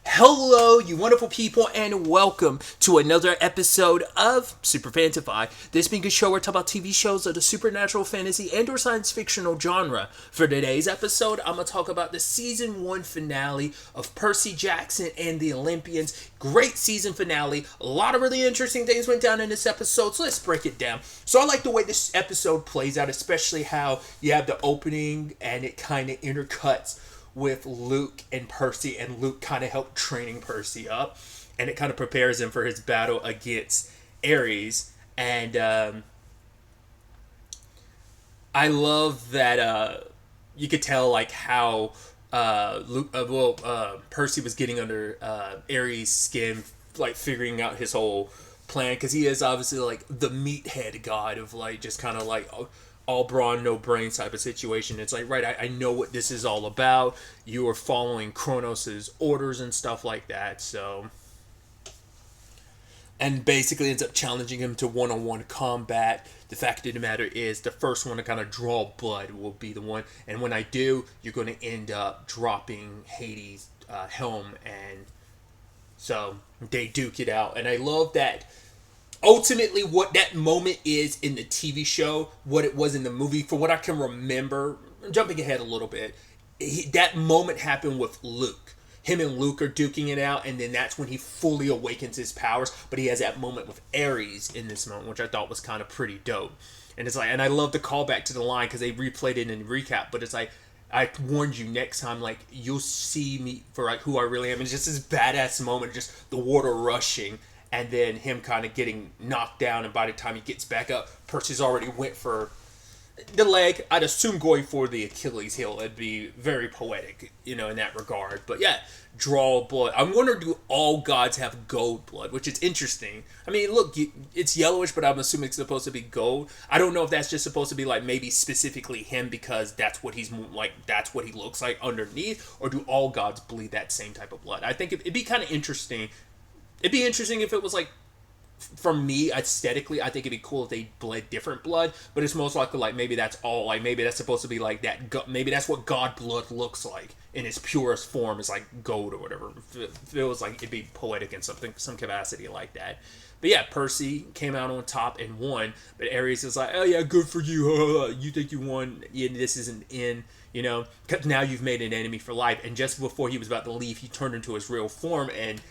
Hello, you wonderful people, and welcome to another episode of SuperFantaFi. This being a show where I talk about TV shows of the supernatural, fantasy, and or science fictional genre. For today's episode, I'm going to talk about the Season 1 finale of Percy Jackson and the Olympians. Great season finale. A lot of really interesting things went down in this episode, so let's break it down. So I like the way this episode plays out, especially how you have the opening and it kind of intercuts with Luke and Percy, and Luke kind of helped training Percy up, and it kind of prepares him for his battle against Ares. And I love that you could tell like how Percy was getting under Ares' skin, like figuring out his whole plan, because he is obviously like the meathead god of like just kind of like all brawn, no brains type of situation. It's like, right, I know what this is all about. You are following Kronos' orders and stuff like that, so. And basically ends up challenging him to one-on-one combat. The fact of the matter is, the first one to kind of draw blood will be the one. And when I do, you're going to end up dropping Hades' helm. And so they duke it out. And I love that ultimately what that moment is in the TV show, what it was in the movie, for what I can remember, jumping ahead a little bit, that moment happened with Luke. Him and Luke are duking it out, and then that's when he fully awakens his powers. But he has that moment with Ares in this moment, which I thought was kind of pretty dope. And it's like, and I love the callback to the line because they replayed it in the recap. But it's like, I warned you, next time, like, you'll see me for like who I really am. It's just this badass moment, just the water rushing, and then him kind of getting knocked down, and by the time he gets back up, Percy's already went for the leg. I'd assume going for the Achilles heel. It'd be very poetic, in that regard. But yeah, draw blood. I'm wondering, do all gods have gold blood? Which is interesting. I mean, look, it's yellowish, but I'm assuming it's supposed to be gold. I don't know if that's just supposed to be like maybe specifically him because that's what he's like, that's what he looks like underneath, or do all gods bleed that same type of blood? I think it'd be kind of interesting. It'd be interesting if it was like, for me, aesthetically, I think it'd be cool if they bled different blood, but it's most likely like maybe that's all, like maybe that's supposed to be like that, maybe that's what God blood looks like in its purest form, is like gold or whatever. It feels like it'd be poetic in some capacity like that. But yeah, Percy came out on top and won, but Ares is like, oh yeah, good for you, you think you won, yeah, this isn't in, because now you've made an enemy for life. And just before he was about to leave, he turned into his real form, and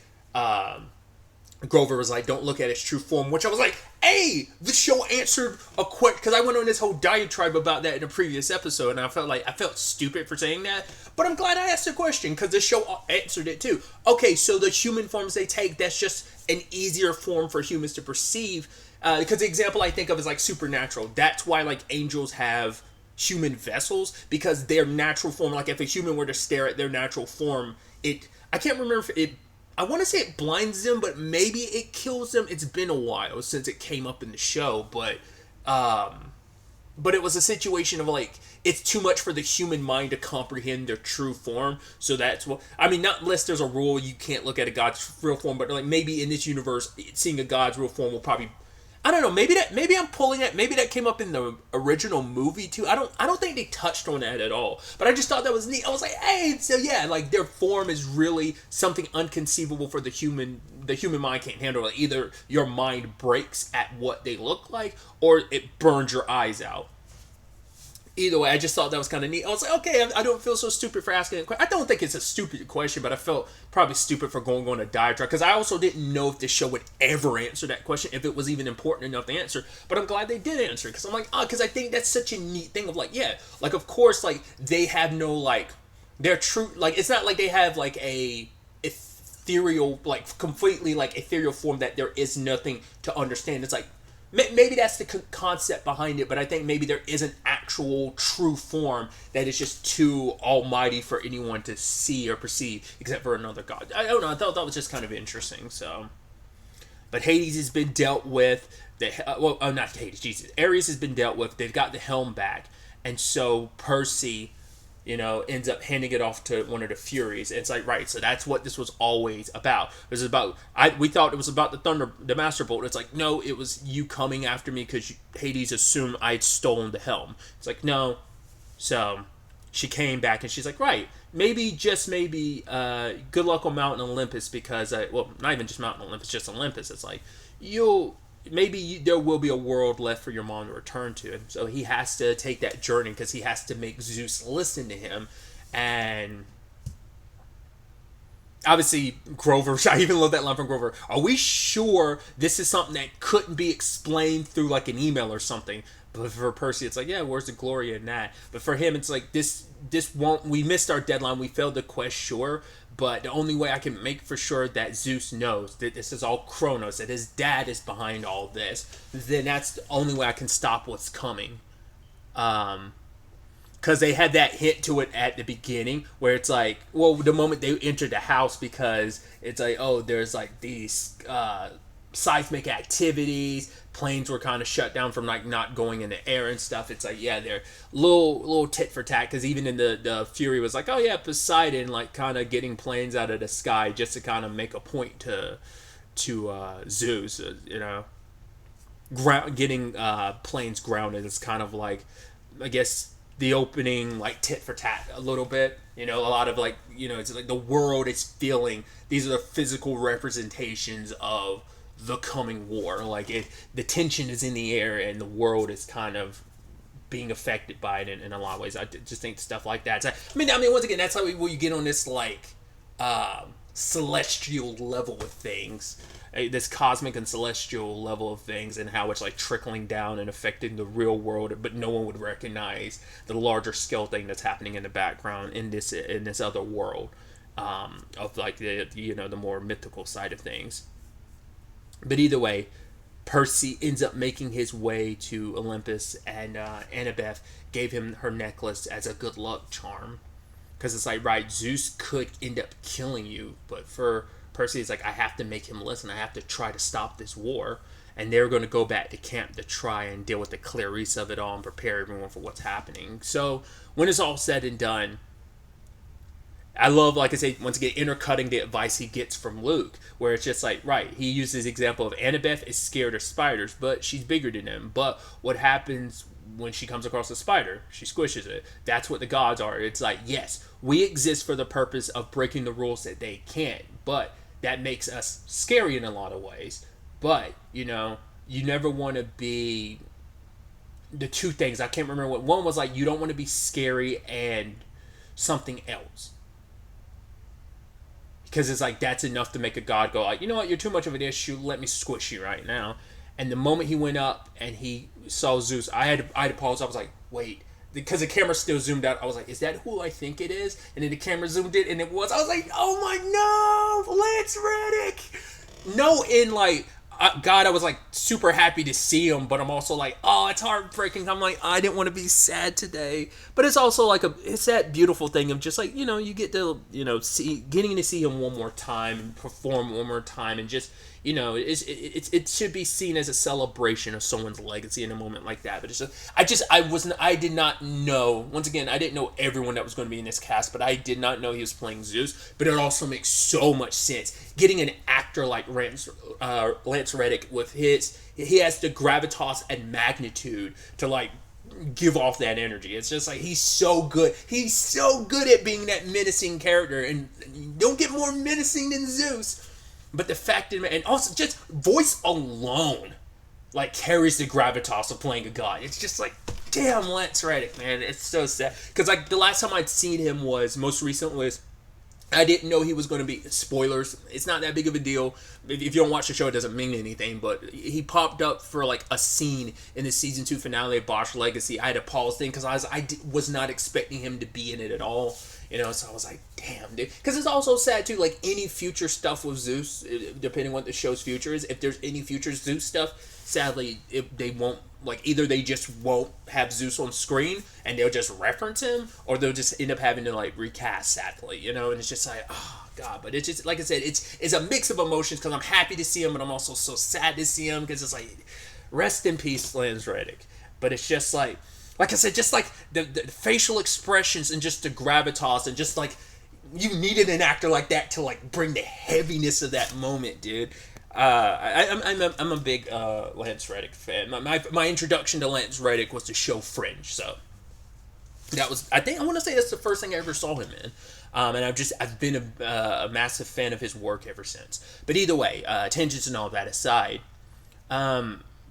Grover was like, don't look at its true form, which I was like, hey, the show answered a question, because I went on this whole diatribe about that in a previous episode, and I felt stupid for saying that, but I'm glad I asked the question, because the show answered it too. Okay, so the human forms they take, that's just an easier form for humans to perceive, because the example I think of is like supernatural. That's why like angels have human vessels, because their natural form, like if a human were to stare at their natural form, I can't remember if it, I want to say it blinds them, but maybe it kills them. It's been a while since it came up in the show, but it was a situation of like, it's too much for the human mind to comprehend their true form. So that's what, I mean, not unless there's a rule you can't look at a god's real form, but like maybe in this universe, seeing a god's real form will probably, I don't know, maybe I'm pulling it, maybe that came up in the original movie too. I don't think they touched on that at all, but I just thought that was neat. I was like, hey, so yeah, like their form is really something unconceivable for the human mind can't handle. Like either your mind breaks at what they look like, or it burns your eyes out. Either way, I just thought that was kind of neat. I was like, okay, I don't feel so stupid for asking it. I don't think it's a stupid question, but I felt probably stupid for going on a diatribe, because I also didn't know if the show would ever answer that question, if it was even important enough to answer. But I'm glad they did answer, because I'm like, because I think that's such a neat thing of like, yeah, like of course, like they have no like, they're true, like it's not like they have like a ethereal, like completely like ethereal form that there is nothing to understand. It's like, maybe that's the concept behind it, but I think maybe there is an actual true form that is just too almighty for anyone to see or perceive, except for another god. I don't know, I thought that was just kind of interesting, so. But Hades has been dealt with, not Hades, Jesus. Ares has been dealt with, they've got the helm back, and so Percy, ends up handing it off to one of the Furies. It's like, right, so that's what this was always about. It was about, we thought it was about the Master Bolt. It's like, no, it was you coming after me because Hades assumed I'd stolen the helm. It's like, no. So she came back and she's like, right, maybe, just maybe, good luck on Mountain Olympus, because, well, not even just Mountain Olympus, just Olympus. It's like, there will be a world left for your mom to return to. And so he has to take that journey, because he has to make Zeus listen to him. And obviously, Grover, I even love that line from Grover. Are we sure this is something that couldn't be explained through like an email or something? But for Percy, it's like, yeah, where's the glory in that? But for him, it's like, this won't, we missed our deadline, we failed the quest, sure. But the only way I can make for sure that Zeus knows that this is all Kronos, that his dad is behind all this, then that's the only way I can stop what's coming. Because they had that hint to it at the beginning, where it's like, well, the moment they entered the house, because it's like, oh, there's like these seismic activities, planes were kind of shut down from like not going in the air and stuff. It's like, yeah, they're little tit for tat, because even in the Fury was like, oh yeah, Poseidon like kind of getting planes out of the sky just to kind of make a point to Zeus, getting planes grounded is kind of like, I guess, the opening like tit for tat a little bit. A lot of like, it's like the world is feeling, these are the physical representations of the coming war. Like the tension is in the air, and the world is kind of being affected by it in a lot of ways. I just think stuff like that. I mean, once again, that's how you get on this like celestial level of things, this cosmic and celestial level of things, and how it's like trickling down and affecting the real world, but no one would recognize the larger scale thing that's happening in the background in this other world, of like the more mythical side of things. But either way, Percy ends up making his way to Olympus, and Annabeth gave him her necklace as a good luck charm. Because it's like, right, Zeus could end up killing you, but for Percy, it's like, I have to make him listen. I have to try to stop this war. And they're going to go back to camp to try and deal with the Clarice of it all and prepare everyone for what's happening. So when it's all said and done, I love, like I say, once again, intercutting the advice he gets from Luke, where it's just like, right, he uses the example of Annabeth is scared of spiders, but she's bigger than them. But what happens when she comes across a spider? She squishes it. That's what the gods are. It's like, yes, we exist for the purpose of breaking the rules that they can't, but that makes us scary in a lot of ways. But, you never want to be the two things. I can't remember what one was. Like, you don't want to be scary and something else. Because it's like, that's enough to make a god go like, you know what, you're too much of an issue, let me squish you right now. And the moment he went up and he saw Zeus, I had to pause. I was like, wait, because the camera still zoomed out. I was like, is that who I think it is? And then the camera zoomed in, and it was. I was like, oh my, no, Lance Reddick. No, in like, God, I was like super happy to see him, but I'm also like, oh, it's heartbreaking. I'm like, I didn't want to be sad today, but it's also like it's that beautiful thing of just like, you get to, getting to see him one more time and perform one more time, and just, it should be seen as a celebration of someone's legacy in a moment like that. But it's just, I did not know, once again, I didn't know everyone that was going to be in this cast, but I did not know he was playing Zeus. But it also makes so much sense. Getting an actor like Lance Reddick with he has the gravitas and magnitude to like give off that energy. It's just like, he's so good. He's so good at being that menacing character, and you don't get more menacing than Zeus. But the fact that, and also just voice alone, like, carries the gravitas of playing a god. It's just like, damn, Lance Reddick, man. It's so sad. Because, like, the last time I'd seen him most recent was, I didn't know he was going to be, spoilers, it's not that big of a deal. If you don't watch the show, it doesn't mean anything. But he popped up for, like, a scene in the season 2 finale of Bosch Legacy. I had to pause thing because I was not expecting him to be in it at all. So I was like, damn, dude. Because it's also sad, too, like, any future stuff with Zeus, depending on what the show's future is, if there's any future Zeus stuff, sadly, they won't, like, either they just won't have Zeus on screen, and they'll just reference him, or they'll just end up having to, like, recast, sadly, and it's just like, oh, God. But it's just, like I said, it's a mix of emotions, because I'm happy to see him, but I'm also so sad to see him, because it's like, rest in peace, Lance Reddick. But it's just like I said, just like the facial expressions and just the gravitas, and just like, you needed an actor like that to like bring the heaviness of that moment, dude. I'm a big Lance Reddick fan. My introduction to Lance Reddick was the show Fringe, so that was, I want to say that's the first thing I ever saw him in. And I've been a massive fan of his work ever since. But either way, tangents and all that aside,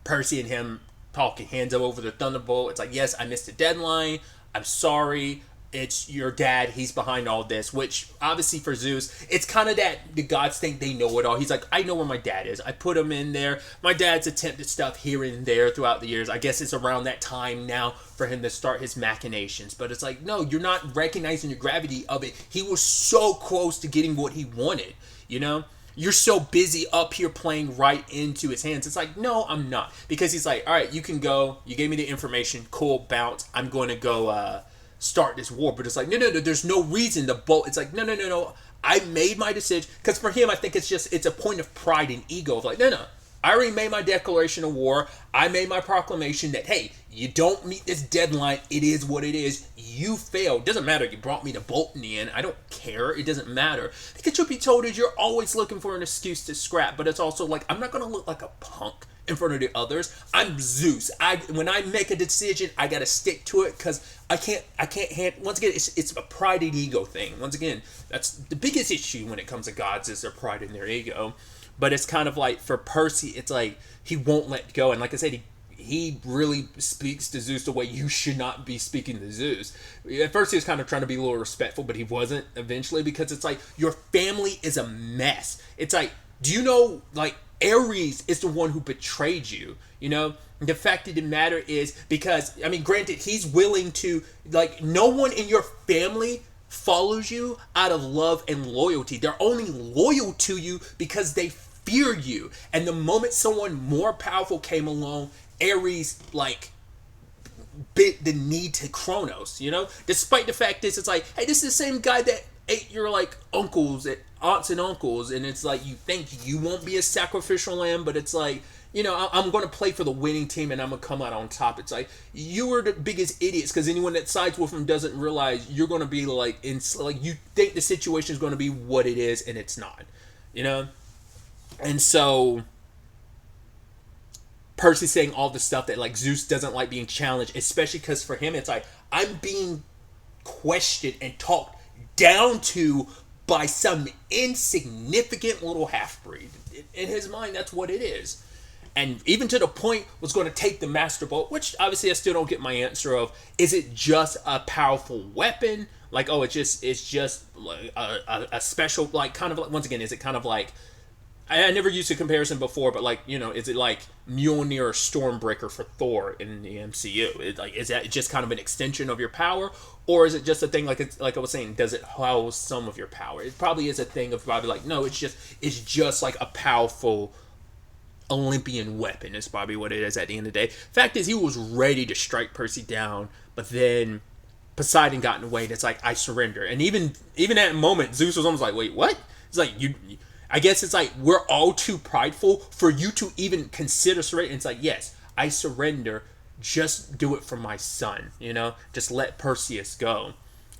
Percy and him talking, hands up over the Thunderbolt. It's like, yes, I missed the deadline. I'm sorry. It's your dad. He's behind all this, which obviously for Zeus, it's kind of that the gods think they know it all. He's like, I know where my dad is. I put him in there. My dad's attempted stuff here and there throughout the years. I guess it's around that time now for him to start his machinations. But it's like, no, you're not recognizing the gravity of it. He was so close to getting what he wanted, you know? You're so busy up here playing right into his hands. It's like, no, I'm not. Because he's like, all right, you can go. You gave me the information. Cool, bounce. I'm going to go start this war. But it's like, no, there's no reason to bolt. It's like, no. I made my decision. Because for him, I think it's a point of pride and ego. Of like, no. I already made my declaration of war. I made my proclamation that, hey, you don't meet this deadline. It is what it is. You failed. Doesn't matter. You brought me to bolt in the end. I don't care. It doesn't matter. Because truth be told is you're always looking for an excuse to scrap. But it's also like, I'm not going to look like a punk in front of the others. I'm Zeus. When I make a decision, I got to stick to it because I can't once again, it's a pride and ego thing. Once again, that's the biggest issue when it comes to gods is their pride and their ego. But it's kind of like, for Percy, it's like, he won't let go. And like I said, he really speaks to Zeus the way you should not be speaking to Zeus. At first, he was kind of trying to be a little respectful, but he wasn't eventually, because it's like, your family is a mess. It's like, do you know, like, Ares is the one who betrayed you, you know? The fact of the matter is, because, I mean, granted, he's willing to, like, no one in your family follows you out of love and loyalty. They're only loyal to you because they fear you. And the moment someone more powerful came along, Ares, like, bit the knee to Kronos, you know? Despite the fact is, it's like, hey, this is the same guy that ate your, like, aunts and uncles, and it's like, you think you won't be a sacrificial lamb, but it's like, you know, I'm going to play for the winning team and I'm going to come out on top. It's like, you are the biggest idiots, because anyone that sides with him doesn't realize you're going to be like, you think the situation is going to be what it is, and it's not, you know? And so Percy saying all the stuff that, like, Zeus doesn't like being challenged, especially because for him, it's like, I'm being questioned and talked down to by some insignificant little half-breed. In his mind, that's what it is. And even to the point was going to take the Master Bolt, which obviously I still don't get my answer of, is it just a powerful weapon? Like, oh, it's just like a special, like, kind of like, once again, is it kind of like, I never used a comparison before, but, like, you know, is it like Mjolnir or Stormbreaker for Thor in the MCU? Is that just kind of an extension of your power? Or is it just a thing, like I was saying, does it house some of your power? It probably is a thing of probably like, no, it's just like a powerful Olympian weapon is probably what it is at the end of the day. Fact is, he was ready to strike Percy down, but then Poseidon got in the way, and it's like, I surrender. And even at that moment, Zeus was almost like, wait, what? It's like, I guess it's like, we're all too prideful for you to even consider surrender. And it's like, yes, I surrender. Just do it for my son, you know? Just let Perseus go.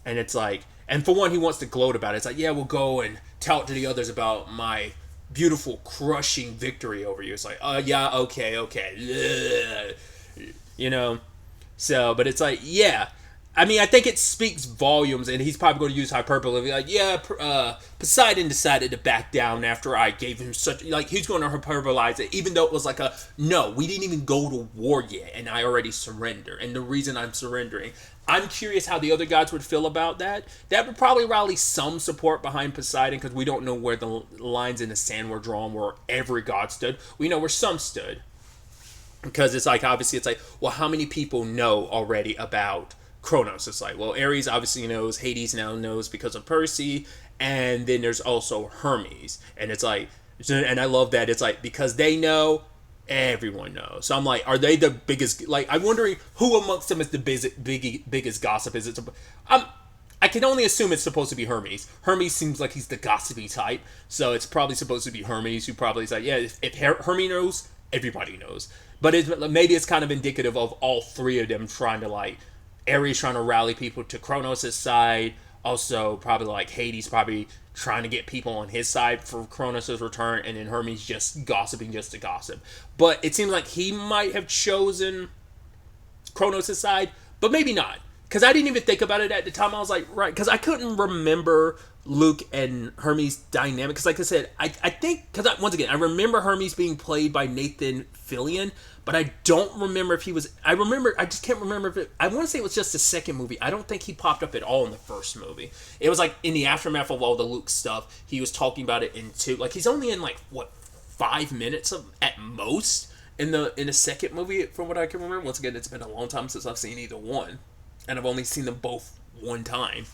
And it's like, and for one, he wants to gloat about it. It's like, yeah, we'll go and tell it to the others about my beautiful, crushing victory over you. It's like, oh, yeah, okay. Ugh. You know? So, but it's like, yeah. I mean, I think it speaks volumes, and he's probably going to use hyperbole. Like, yeah, Poseidon decided to back down after I gave him such... Like, he's going to hyperbolize it, even though it was like no, we didn't even go to war yet, and I already surrender. And the reason I'm surrendering... I'm curious how the other gods would feel about that. That would probably rally some support behind Poseidon, because we don't know where the lines in the sand were drawn, where every god stood. We know where some stood. Because it's like, obviously, it's like, well, how many people know already about Kronos? It's like, well, Ares obviously knows, Hades now knows because of Percy, and then there's also Hermes. And it's like, and I love that, it's like, because they know, everyone knows. So I'm like, are they the biggest, like, I'm wondering who amongst them is the biggest gossip. Is it, I can only assume it's supposed to be Hermes. Hermes seems like he's the gossipy type, so it's probably supposed to be Hermes, who probably is like, yeah, if Hermes knows, everybody knows. But maybe it's kind of indicative of all three of them trying to, like, Ares trying to rally people to Kronos' side. Also, probably like Hades probably trying to get people on his side for Kronos' return. And then Hermes just gossiping just to gossip. But it seems like he might have chosen Kronos' side. But maybe not. because I didn't even think about it at the time. I was like, right, because I couldn't remember Luke and Hermes' dynamic. Because, like I said, I think, because once again, I remember Hermes being played by Nathan Fillion, but I don't remember if he was. I just can't remember if it. I want to say it was just the second movie. I don't think he popped up at all in the first movie. It was like in the aftermath of all the Luke stuff, he was talking about it in two. Like, he's only in like, what, 5 minutes of, at most in the second movie, from what I can remember. Once again, it's been a long time since I've seen either one. And I've only seen them both one time.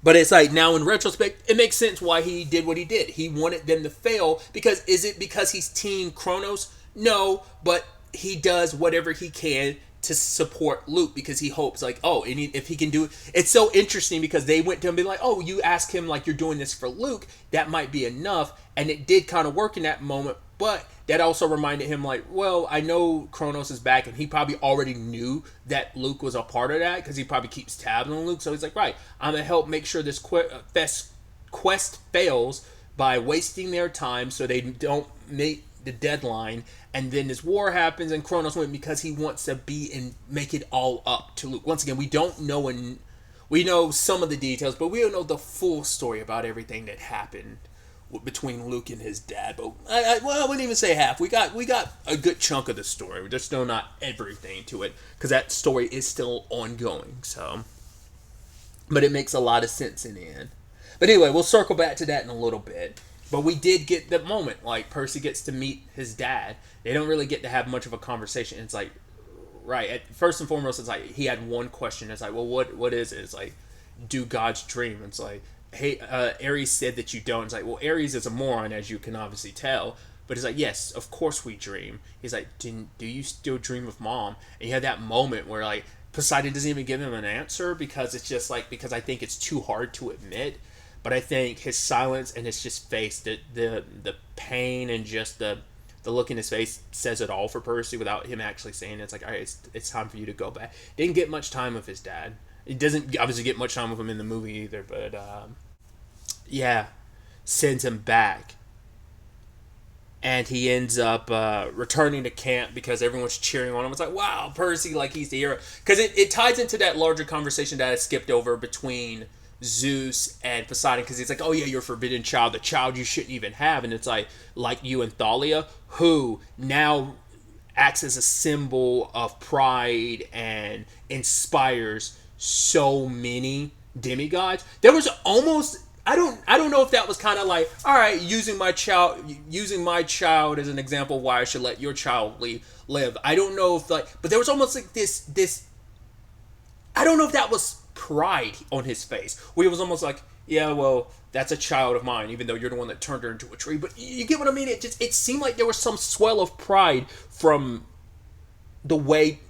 But it's like, now in retrospect, it makes sense why he did what he did. He wanted them to fail because, is it because he's Team Kronos? No, but he does whatever he can to support Luke because he hopes, like, oh, if he can do it. It's so interesting because they went to him and be like, oh, you ask him like you're doing this for Luke, that might be enough. And it did kind of work in that moment, but that also reminded him, like, well, I know Kronos is back, and he probably already knew that Luke was a part of that, because he probably keeps tabs on Luke, so he's like, right, I'm going to help make sure this quest fails by wasting their time so they don't make the deadline, and then this war happens, and Kronos went because he wants to be and make it all up to Luke. Once again, we don't know, and we know some of the details, but we don't know the full story about everything that happened between Luke and his dad. But I wouldn't even say half. We got a good chunk of the story. We're just still not everything to it, because that story is still ongoing. So, but it makes a lot of sense in the end. But anyway, we'll circle back to that in a little bit. But we did get the moment, like, Percy gets to meet his dad. They don't really get to have much of a conversation. It's like, right, first and foremost, it's like, he had one question. It's like, well, what is it? It's like, do gods dream? It's like, hey, Ares said that you don't. It's like, well, Ares is a moron, as you can obviously tell. But he's like, yes, of course we dream. He's like, do you still dream of mom? And you had that moment where, like, Poseidon doesn't even give him an answer, because it's just like, because I think it's too hard to admit. But I think his silence and his just face, the pain and just the look in his face says it all for Percy without him actually saying it. It's like, all right, it's time for you to go back. Didn't get much time with his dad. He doesn't obviously get much time with him in the movie either, but yeah, sends him back. And he ends up returning to camp because everyone's cheering on him. It's like, wow, Percy, like, he's the hero. Because it ties into that larger conversation that I skipped over between Zeus and Poseidon, because he's like, oh yeah, you're a forbidden child, the child you shouldn't even have. And it's like you and Thalia, who now acts as a symbol of pride and inspires so many demigods. There was almost, I don't know if that was kind of like, all right, using my child as an example of why I should let your child live. I don't know if, like, but there was almost like this I don't know if that was pride on his face, where he was almost like, yeah, well, that's a child of mine, even though you're the one that turned her into a tree. But you get what I mean? It seemed like there was some swell of pride from the way,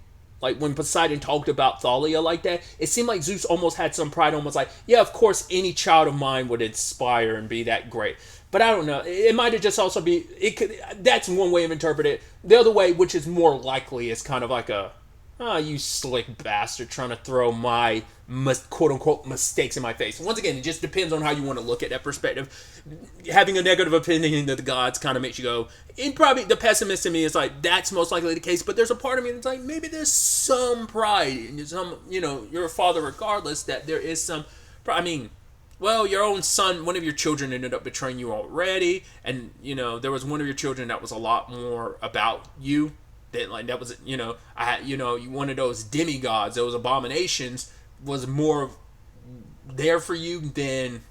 like, when Poseidon talked about Thalia like that, it seemed like Zeus almost had some pride, almost like, yeah, of course, any child of mine would inspire and be that great. But I don't know. It might have just also be, that's one way of interpreting it. The other way, which is more likely, is kind of like a, oh, you slick bastard trying to throw my quote-unquote mistakes in my face. Once again, it just depends on how you want to look at that perspective. Having a negative opinion of the gods kind of makes you go, and probably the pessimist in me is like, that's most likely the case, but there's a part of me that's like, maybe there's some pride, and some, you're a father regardless, that there is some, I mean, well, your own son, one of your children ended up betraying you already, and, there was one of your children that was a lot more about you. That was, one of those demigods, those abominations, was more there for you than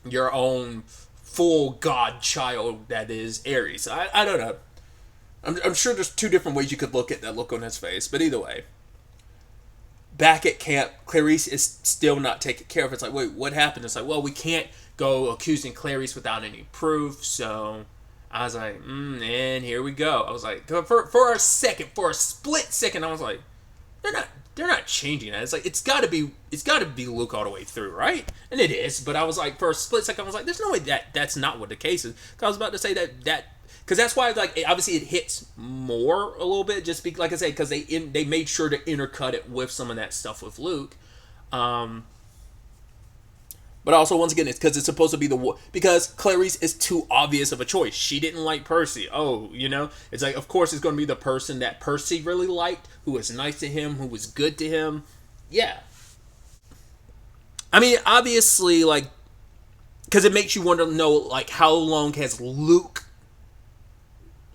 your own full god child that is Ares. I don't know. I'm sure there's two different ways you could look at that look on his face, but either way. Back at camp, Clarice is still not taken care of. It's like, wait, what happened? It's like, well, we can't go accusing Clarice without any proof, so I was like, and here we go. I was like, for a split second, I was like, they're not changing that. It's like, it's got to be Luke all the way through, right? And it is. But I was like, for a split second, I was like, there's no way that's not what the case is. I was about to say that because that's why, like, obviously it hits more a little bit, just like I said, because they made sure to intercut it with some of that stuff with Luke. But also, once again, it's because it's supposed to be because Clarice is too obvious of a choice. She didn't like Percy. Oh, it's like, of course, it's going to be the person that Percy really liked, who was nice to him, who was good to him. Yeah. I mean, obviously, like, because it makes you wonder, like, how long has Luke...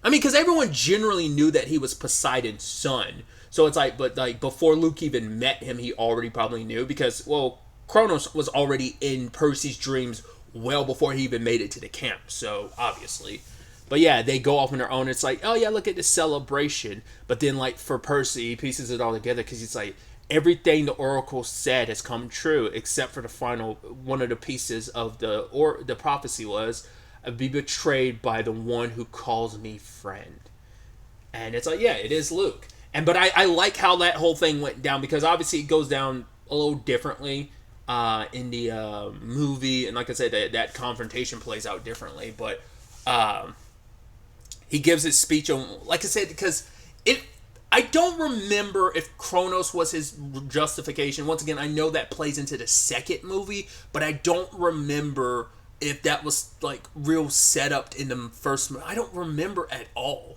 I mean, because everyone generally knew that he was Poseidon's son. So it's like, but like, before Luke even met him, he already probably knew, because, well, Kronos was already in Percy's dreams well before he even made it to the camp, so obviously. But yeah, they go off on their own. It's like, oh yeah, look at this celebration. But then, like, for Percy, he pieces it all together, because he's like, everything the Oracle said has come true, except for the final one of the pieces of the prophecy was, be betrayed by the one who calls me friend. And it's like, yeah, it is Luke. But I like how that whole thing went down, because obviously it goes down a little differently in the movie, and like I said, that confrontation plays out differently. But he gives his speech on, like I said, because I don't remember if Kronos was his justification. Once again, I know that plays into the second movie, but I don't remember if that was like real setup in the first movie. I don't remember at all.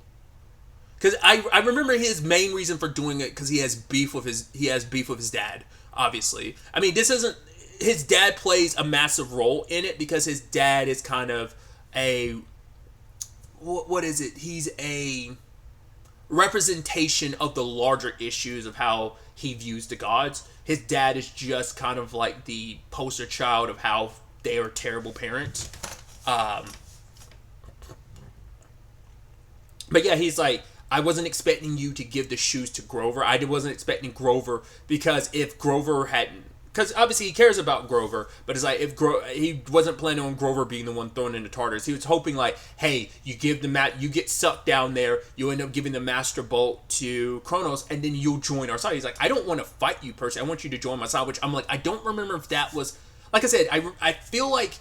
Because I remember his main reason for doing it, because he has beef with his dad, obviously. I mean, this isn't... His dad plays a massive role in it, because his dad is kind of a... What is it? He's a representation of the larger issues of how he views the gods. His dad is just kind of like the poster child of how they are terrible parents. But yeah, he's like, I wasn't expecting you to give the shoes to Grover. I wasn't expecting Grover, because if Grover hadn't... Because obviously he cares about Grover, but it's like, if he wasn't planning on Grover being the one thrown into Tartarus. He was hoping, like, hey, you get sucked down there, you end up giving the Master Bolt to Kronos, and then you'll join our side. He's like, I don't want to fight you, Percy. I want you to join my side, which I'm like, I don't remember if that was... Like I said, I feel like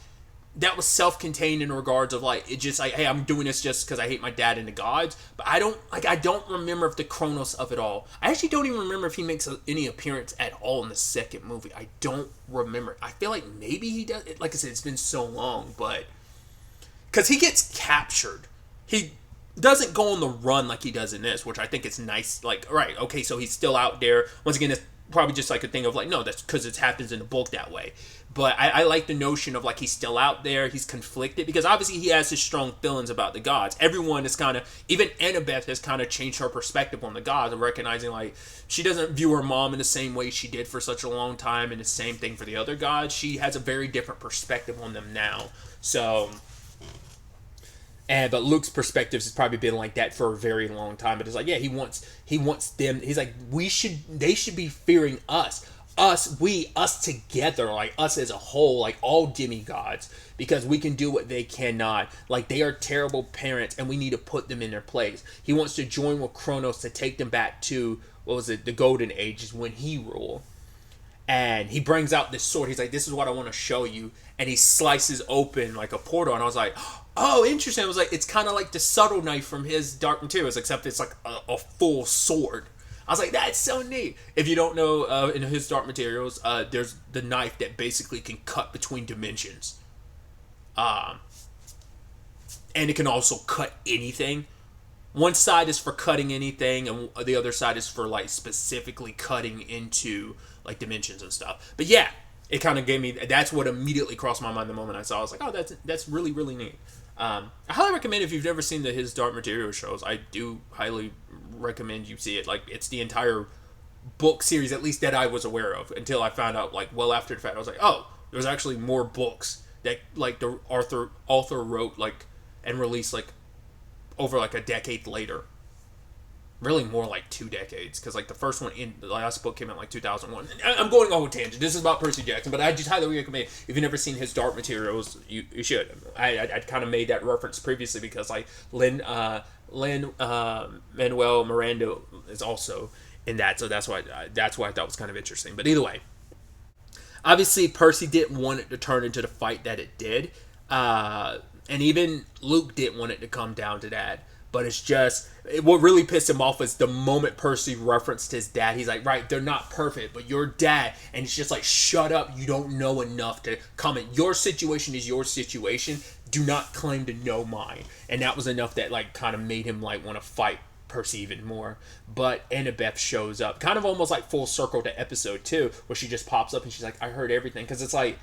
that was self-contained in regards of, like, it just like, hey, I'm doing this just because I hate my dad and the gods. But I don't remember if the Kronos of it all. I actually don't even remember if he makes any appearance at all in the second movie. I don't remember. I feel like maybe he does. Like I said, it's been so long, but because he gets captured, he doesn't go on the run like he does in this, which I think is nice. Like, right, okay, so he's still out there. Once again, it's probably just like a thing of like, no, that's because it happens in the book that way. But I like the notion of, like, he's still out there, he's conflicted, because obviously he has his strong feelings about the gods. Everyone is kind of, even Annabeth has kind of changed her perspective on the gods, and recognizing, like, she doesn't view her mom in the same way she did for such a long time, and the same thing for the other gods. She has a very different perspective on them now. So, but Luke's perspective has probably been like that for a very long time. But it's like, yeah, he wants them, he's like, they should be fearing us. Us together, like us as a whole, like all demigods, because we can do what they cannot. Like, they are terrible parents, and we need to put them in their place. He wants to join with Kronos to take them back to, the Golden Ages when he ruled. And he brings out this sword. He's like, this is what I want to show you. And he slices open like a portal, and I was like, oh, interesting. I was like, it's kind of like the subtle knife from his Dark Materials, except it's like a full sword. I was like, that's so neat. If you don't know, in his Dark Materials, there's the knife that basically can cut between dimensions. And it can also cut anything. One side is for cutting anything, and the other side is for, like, specifically cutting into, like, dimensions and stuff. But yeah, it kind of gave me... That's what immediately crossed my mind the moment I saw it. I was like, oh, that's really, really neat. I highly recommend, if you've never seen his Dark Materials shows, I do highly recommend you see it. Like, it's the entire book series, at least that I was aware of, until I found out, like, well after the fact. I was like, oh, there's actually more books that, like, the author wrote, like, and released, like, over, like, a decade later. Really more like 2 decades, because, like, the first one, the last book came out, like, 2001. I'm going on a tangent. This is about Percy Jackson, but I just highly recommend, if you've never seen his Dark Materials, you should. I kind of made that reference previously, because, like, Lin-Manuel Miranda is also in that, so that's why I thought it was kind of interesting. But either way, obviously Percy didn't want it to turn into the fight that it did, and even Luke didn't want it to come down to that. But it's just, what really pissed him off is the moment Percy referenced his dad. He's like, right, they're not perfect, but your dad. And it's just like, shut up. You don't know enough to comment. Your situation is your situation. Do not claim to know mine. And that was enough that like kind of made him like want to fight Percy even more. But Annabeth shows up, kind of almost like full circle to episode 2, where she just pops up and she's like, I heard everything. Because it's like,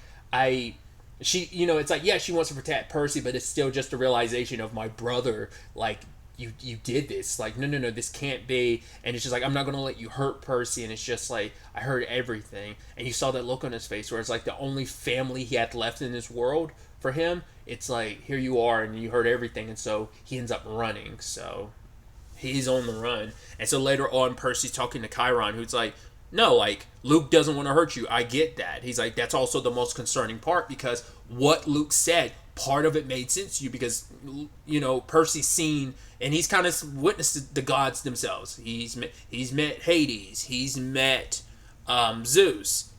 she, it's like, yeah, she wants to protect Percy, but it's still just a realization of my brother, like, you did this. Like, no, this can't be. And it's just like, I'm not going to let you hurt Percy. And it's just like, I heard everything. And you saw that look on his face where it's like the only family he had left in this world for him. It's like, here you are, and you heard everything. And so he ends up running. So he's on the run. And so later on, Percy's talking to Chiron, who's like, no, like, Luke doesn't want to hurt you. I get that. He's like, that's also the most concerning part, because what Luke said, part of it made sense to you, because, Percy's seen, and he's kind of witnessed the gods themselves. He's met Hades. He's met Zeus.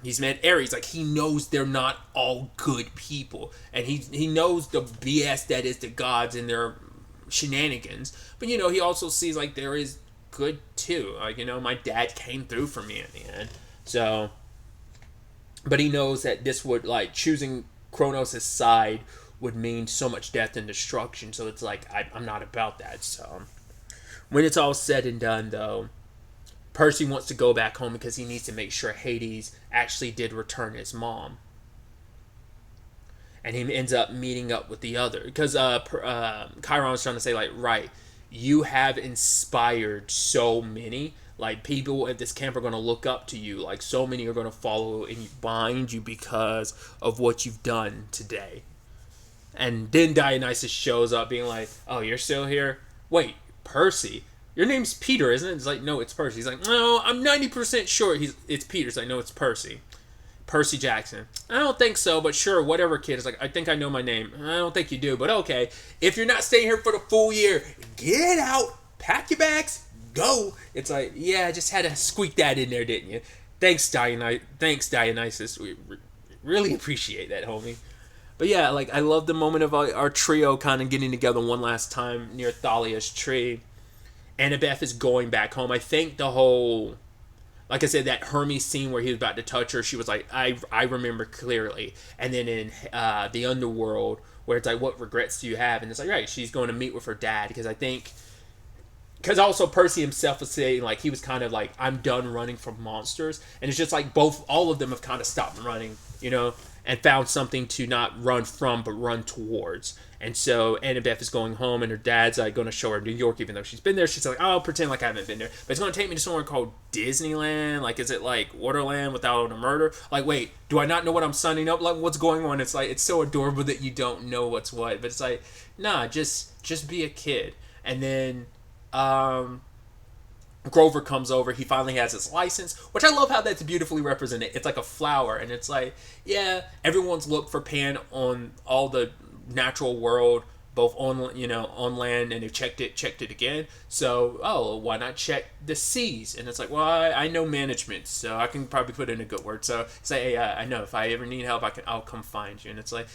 He's met Ares. Like, he knows they're not all good people. And he knows the BS that is the gods and their shenanigans. But, he also sees, like, there is good too. Like, my dad came through for me at the end. So, but he knows that this would, like, choosing Kronos' side would mean so much death and destruction. So it's like, I'm not about that. So when it's all said and done, though, Percy wants to go back home because he needs to make sure Hades actually did return his mom. And he ends up meeting up with the other, because Chiron's trying to say, like, right, you have inspired so many. Like, people at this camp are going to look up to you. Like, so many are going to follow and bind you because of what you've done today. And then Dionysus shows up being like, oh, you're still here? Wait, Percy? Your name's Peter, isn't it? It's like, no, it's Percy. He's like, no, I'm 90% sure it's Peter. It's like, no, it's Percy. Percy Jackson. I don't think so, but sure, whatever, kid. It's like, I think I know my name. I don't think you do, but okay. If you're not staying here for the full year, get out, pack your bags, go. It's like, yeah, I just had to squeak that in there, didn't you? Thanks, Dionysus. We really appreciate that, homie. But yeah, like, I love the moment of our trio kind of getting together one last time near Thalia's tree. Annabeth is going back home. I think the whole, like I said, that Hermes scene where he was about to touch her, she was like, I remember clearly. And then in the underworld, where it's like, what regrets do you have? And it's like, right, she's going to meet with her dad. Because also Percy himself was saying, like, he was kind of like, I'm done running from monsters. And it's just like all of them have kind of stopped running, and found something to not run from, but run towards. And so Annabeth is going home, and her dad's like going to show her New York, even though she's been there. She's like, oh, I'll pretend like I haven't been there. But it's going to take me to somewhere called Disneyland. Like, is it like Wonderland without all the murder? Like, wait, do I not know what I'm signing up? Like, what's going on? It's like, it's so adorable that you don't know what's what. But it's like, nah, just be a kid. And then Grover comes over. He finally has his license, which I love how that's beautifully represented. It's like a flower, and it's like, yeah, everyone's looked for Pan on all the natural world, both on land, and they've checked it again. So, why not check the seas? And it's like, well, I know management, so I can probably put in a good word. So say, hey, I know if I ever need help, I'll come find you. And it's like,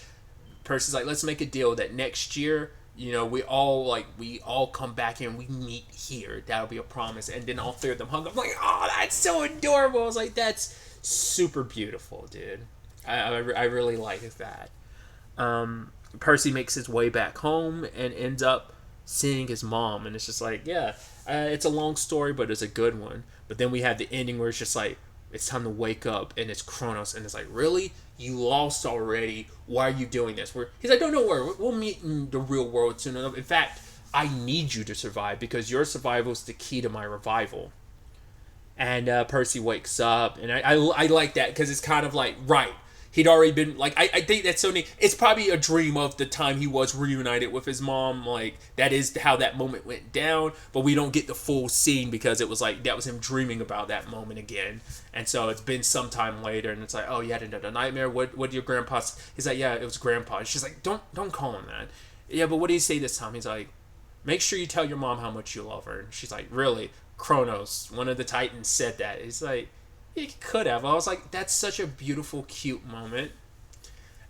Percy's like, let's make a deal that next year, we all come back and we meet here. That'll be a promise. And then all three of them hung up. I'm like, oh, that's so adorable. I was like, that's super beautiful, dude. I really like that. Percy makes his way back home and ends up seeing his mom. And it's just like, yeah, it's a long story, but it's a good one. But then we have the ending where it's just like, it's time to wake up, and it's Kronos, and it's like, really? You lost already? Why are you doing this? He's like, don't worry, we'll meet in the real world soon enough. In fact, I need you to survive, because your survival is the key to my revival. And Percy wakes up, and I like that, because it's kind of like, right, he'd already been, like, I think that's so neat. It's probably a dream of the time he was reunited with his mom. Like, that is how that moment went down, but we don't get the full scene, because it was like, that was him dreaming about that moment again. And so it's been some time later, and it's like, oh, you had another nightmare? What did your grandpa say? He's like, yeah, it was grandpa. And she's like, don't call him that. Yeah, but what did he say this time? He's like, make sure you tell your mom how much you love her. And she's like, really? Kronos, one of the Titans, said that. He's like, he could have. I was like, that's such a beautiful, cute moment.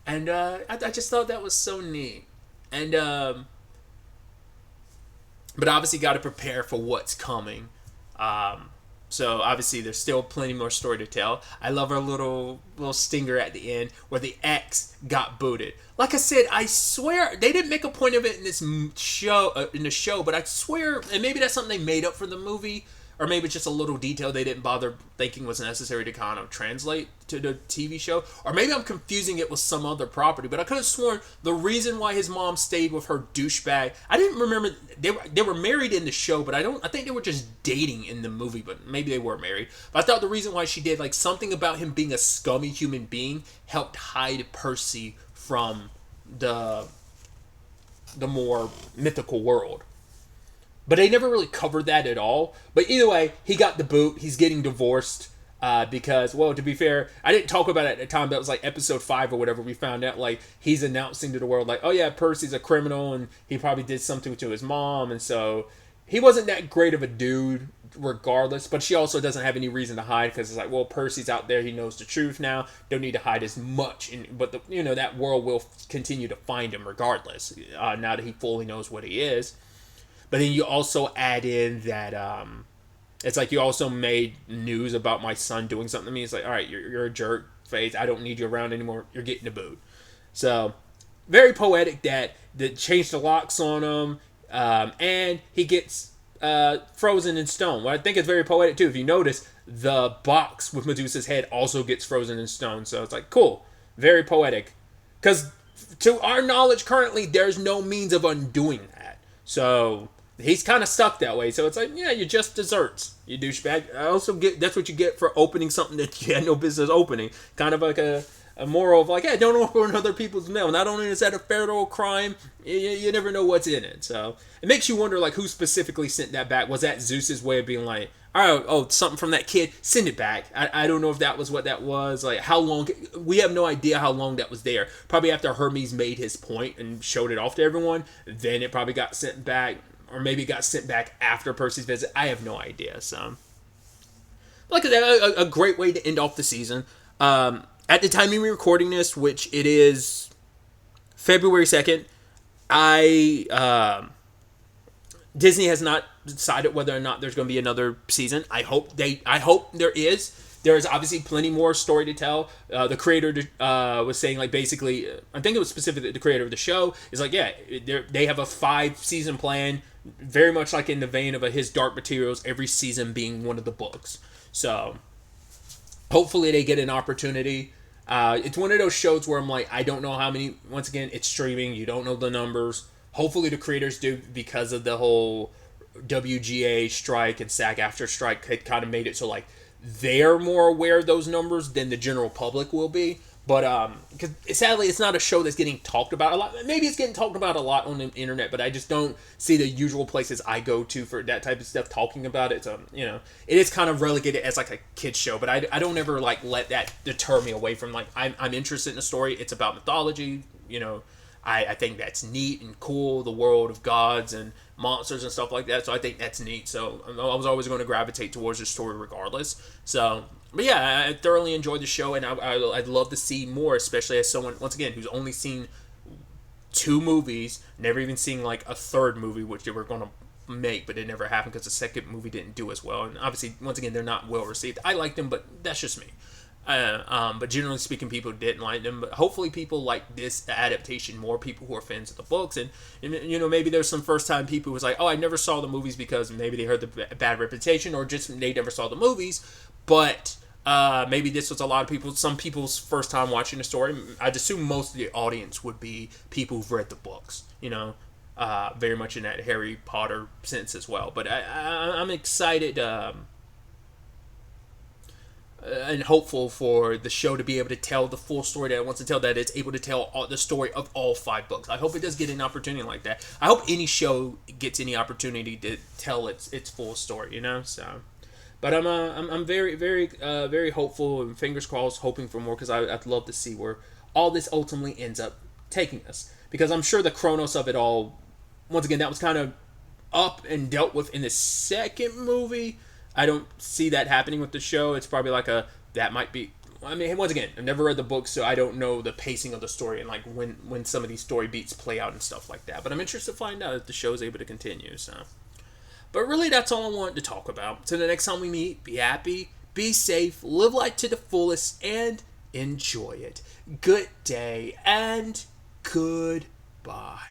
And I just thought that was so neat. And but obviously got to prepare for what's coming. So obviously there's still plenty more story to tell. I love our little stinger at the end where the ex got booted. Like I said, I swear they didn't make a point of it in this show, but I swear, and maybe that's something they made up for the movie, or maybe it's just a little detail they didn't bother thinking was necessary to kind of translate to the TV show. Or maybe I'm confusing it with some other property, but I could have sworn the reason why his mom stayed with her douchebag, I didn't remember, they were married in the show, but I think they were just dating in the movie, but maybe they were married. But I thought the reason why she did, like, something about him being a scummy human being helped hide Percy from the more mythical world. But they never really covered that at all. But either way, he got the boot. He's getting divorced because, well, to be fair, I didn't talk about it at the time. That was like episode 5 or whatever. We found out, like, he's announcing to the world, like, oh yeah, Percy's a criminal and he probably did something to his mom. And so he wasn't that great of a dude regardless. But she also doesn't have any reason to hide because it's like, well, Percy's out there. He knows the truth now. Don't need to hide as much. But, that world will continue to find him regardless now that he fully knows what he is. But then you also add in that it's like you also made news about my son doing something to me. It's like, all right, you're a jerk face. I don't need you around anymore. You're getting a boot. So very poetic that changed the locks on him, and he gets frozen in stone. Well, I think it's very poetic too. If you notice, the box with Medusa's head also gets frozen in stone. So it's like, cool, very poetic. Because to our knowledge currently, there's no means of undoing that. So he's kind of stuck that way. So it's like, yeah, you're just desserts, you douchebag. I also get that's what you get for opening something that you had no business opening. Kind of like a moral of like, hey, don't open other people's mail. Not only is that a federal crime, you never know what's in it. So it makes you wonder, like, who specifically sent that back. Was that Zeus's way of being like, something from that kid, send it back. I don't know if that was what that was. Like, how long, we have no idea how long that was there. Probably after Hermes made his point and showed it off to everyone, then it probably got sent back. Or maybe it got sent back after Percy's visit. I have no idea. So, like, a great way to end off the season. At the time of me recording this, which it is February 2nd, Disney has not decided whether or not there's going to be another season. I hope there is. There is obviously plenty more story to tell. The creator was saying, like, basically, I think it was specifically the creator of the show is like, yeah, they have a 5-season plan, very much like in the vein of his Dark Materials, every season being one of the books. So hopefully they get an opportunity. It's one of those shows where I'm like, I don't know how many. Once again, it's streaming. You don't know the numbers. Hopefully the creators do, because of the whole WGA strike and SAG-AFTRA strike had kind of made it so, like, they're more aware of those numbers than the general public will be. But because sadly, it's not a show that's getting talked about a lot. Maybe it's getting talked about a lot on the internet, but I just don't see the usual places I go to for that type of stuff talking about it. So, it is kind of relegated as like a kid's show, but I don't ever like let that deter me away from, like, I'm interested in the story. It's about mythology. I think that's neat and cool, the world of gods and monsters and stuff like that. So I think that's neat. So I was always going to gravitate towards the story regardless. So, but yeah, I thoroughly enjoyed the show, and I'd love to see more, especially as someone, once again, who's only seen 2 movies, never even seen, like, a third movie, which they were going to make, but it never happened because the second movie didn't do as well. And obviously, once again, they're not well received. I liked them, but that's just me. But generally speaking, people didn't like them. But hopefully people like this adaptation more, people who are fans of the books. And maybe there's some first-time people who's like, oh, I never saw the movies because maybe they heard the bad reputation, or just they never saw the movies. But maybe this was some people's first time watching the story. I'd assume most of the audience would be people who've read the books, very much in that Harry Potter sense as well. But I'm excited and hopeful for the show to be able to tell the full story that it wants to tell, that it's able to tell the story of all 5 books. I hope it does get an opportunity like that. I hope any show gets any opportunity to tell its full story, So, but I'm very, very, very hopeful, and fingers crossed, hoping for more, because I'd love to see where all this ultimately ends up taking us. Because I'm sure the chronos of it all, once again, that was kind of up and dealt with in the second movie. I don't see that happening with the show. It's probably like that might be, I mean, once again, I've never read the book, so I don't know the pacing of the story and like when some of these story beats play out and stuff like that. But I'm interested to find out if the show is able to continue. So, but really, that's all I wanted to talk about. So the next time we meet, be happy, be safe, live life to the fullest, and enjoy it. Good day and goodbye.